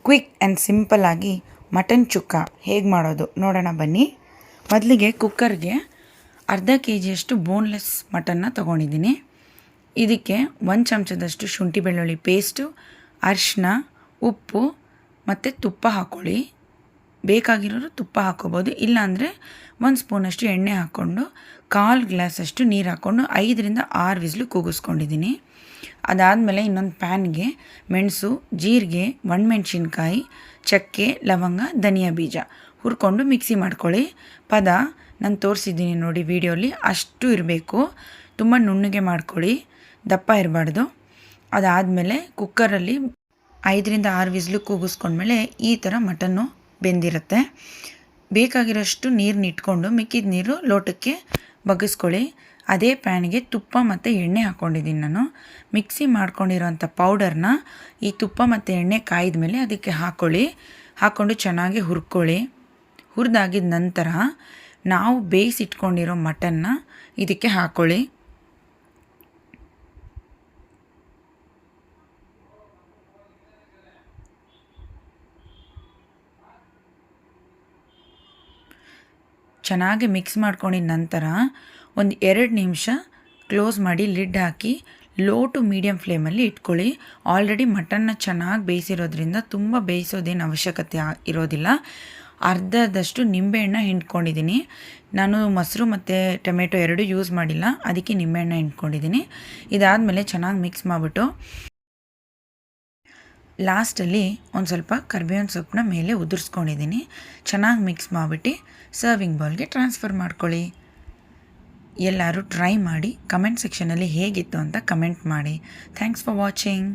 Quick and ಸಿಂಪಲ್ಲಾಗಿ mutton ಚುಕ್ಕ ಹೇಗೆ ಮಾಡೋದು ನೋಡೋಣ ಬನ್ನಿ. ಮೊದಲಿಗೆ ಕುಕ್ಕರ್ಗೆ ಅರ್ಧ ಕೆ ಜಿಯಷ್ಟು ಬೋನ್ಲೆಸ್ ಮಟನ್ನ ತೊಗೊಂಡಿದ್ದೀನಿ. ಇದಕ್ಕೆ 1 ಚಮಚದಷ್ಟು ಶುಂಠಿ ಬೆಳ್ಳುಳ್ಳಿ ಪೇಸ್ಟು, ಅರಿಶಿನ, ಉಪ್ಪು ಮತ್ತು ತುಪ್ಪ ಹಾಕ್ಕೊಳ್ಳಿ. ಬೇಕಾಗಿರೋರು ತುಪ್ಪ ಹಾಕ್ಕೋಬೋದು, ಇಲ್ಲಾಂದರೆ 1 ಸ್ಪೂನಷ್ಟು ಎಣ್ಣೆ ಹಾಕ್ಕೊಂಡು 1/4 ಗ್ಲಾಸಷ್ಟು ನೀರು ಹಾಕ್ಕೊಂಡು 5ರಿಂದ 6 ವಿಸ್ಲು ಕೂಗಿಸ್ಕೊಂಡಿದ್ದೀನಿ. ಅದಾದಮೇಲೆ ಇನ್ನೊಂದು ಪ್ಯಾನ್ಗೆ ಮೆಣಸು, ಜೀರಿಗೆ, ಒಣಮೆಣ್ಸಿನ್ಕಾಯಿ, ಚಕ್ಕೆ, ಲವಂಗ, ಧನಿಯಾ ಬೀಜ ಹುರ್ಕೊಂಡು ಮಿಕ್ಸಿ ಮಾಡ್ಕೊಳ್ಳಿ. ಪದ ನಾನು ತೋರಿಸಿದ್ದೀನಿ ನೋಡಿ ವಿಡಿಯೋಲಿ, ಅಷ್ಟು ಇರಬೇಕು. ತುಂಬ ನುಣ್ಣಗೆ ಮಾಡ್ಕೊಳ್ಳಿ, ದಪ್ಪ ಇರಬಾರ್ದು. ಅದಾದಮೇಲೆ ಕುಕ್ಕರಲ್ಲಿ 5ರಿಂದ 6 ವಿಸ್ಲು ಕೂಗಿಸ್ಕೊಂಡ್ಮೇಲೆ ಈ ಥರ ಮಟನ್ನು ಬೆಂದಿರುತ್ತೆ. ಬೇಕಾಗಿರೋಷ್ಟು ನೀರನ್ನ ಇಟ್ಕೊಂಡು ಮಿಕ್ಕಿದ ನೀರು ಲೋಟಕ್ಕೆ ಬಗ್ಗಿಸ್ಕೊಳ್ಳಿ. ಅದೇ ಪ್ಯಾನ್ಗೆ ತುಪ್ಪ ಮತ್ತು ಎಣ್ಣೆ ಹಾಕ್ಕೊಂಡಿದ್ದೀನಿ ನಾನು. ಮಿಕ್ಸಿ ಮಾಡ್ಕೊಂಡಿರೋಂಥ ಪೌಡರ್ನ ಈ ತುಪ್ಪ ಮತ್ತು ಎಣ್ಣೆ ಕಾಯ್ದ ಮೇಲೆ ಅದಕ್ಕೆ ಹಾಕ್ಕೊಂಡು ಚೆನ್ನಾಗಿ ಹುರ್ಕೊಳ್ಳಿ. ಹುರಿದಾಗಿದ ನಂತರ ನಾವು ಬೇಯಿಸಿಟ್ಕೊಂಡಿರೋ ಮಟನ್ನ ಇದಕ್ಕೆ ಹಾಕ್ಕೊಳ್ಳಿ. ಚೆನ್ನಾಗಿ ಮಿಕ್ಸ್ ಮಾಡ್ಕೊಂಡಿದ ನಂತರ ಒಂದು 2 ನಿಮಿಷ ಕ್ಲೋಸ್ ಮಾಡಿ ಲಿಡ್ ಹಾಕಿ ಲೋ ಟು ಮೀಡಿಯಮ್ ಫ್ಲೇಮಲ್ಲಿ ಇಟ್ಕೊಳ್ಳಿ. ಆಲ್ರೆಡಿ ಮಟನ್ನ ಚೆನ್ನಾಗಿ ಬೇಯಿಸಿರೋದ್ರಿಂದ ತುಂಬ ಬೇಯಿಸೋದೇನು ಅವಶ್ಯಕತೆ ಇರೋದಿಲ್ಲ. ಅರ್ಧದಷ್ಟು ನಿಂಬೆಹಣ್ಣು ಹಿಂಡ್ಕೊಂಡಿದ್ದೀನಿ ನಾನು. ಮೊಸರು ಮತ್ತು ಟೊಮೆಟೊ 2 ಯೂಸ್ ಮಾಡಿಲ್ಲ, ಅದಕ್ಕೆ ನಿಂಬೆಹಣ್ಣು ಹಿಂಡ್ಕೊಂಡಿದ್ದೀನಿ. ಇದಾದಮೇಲೆ ಚೆನ್ನಾಗಿ ಮಿಕ್ಸ್ ಮಾಡಿಬಿಟ್ಟು ಲಾಸ್ಟಲ್ಲಿ ಒಂದು ಸ್ವಲ್ಪ ಕರಿಬೇವಿನ ಸೊಪ್ಪನ್ನ ಮೇಲೆ ಉದುರಿಸ್ಕೊಂಡಿದ್ದೀನಿ. ಚೆನ್ನಾಗಿ ಮಿಕ್ಸ್ ಮಾಡಿಬಿಟ್ಟು ಸರ್ವಿಂಗ್ ಬೌಲ್ಗೆ ಟ್ರಾನ್ಸ್ಫರ್ ಮಾಡ್ಕೊಳ್ಳಿ. ಎಲ್ಲರೂ ಟ್ರೈ ಮಾಡಿ ಕಮೆಂಟ್ ಸೆಕ್ಷನಲ್ಲಿ ಹೇಗಿತ್ತು ಅಂತ ಕಮೆಂಟ್ ಮಾಡಿ. Thanks for watching.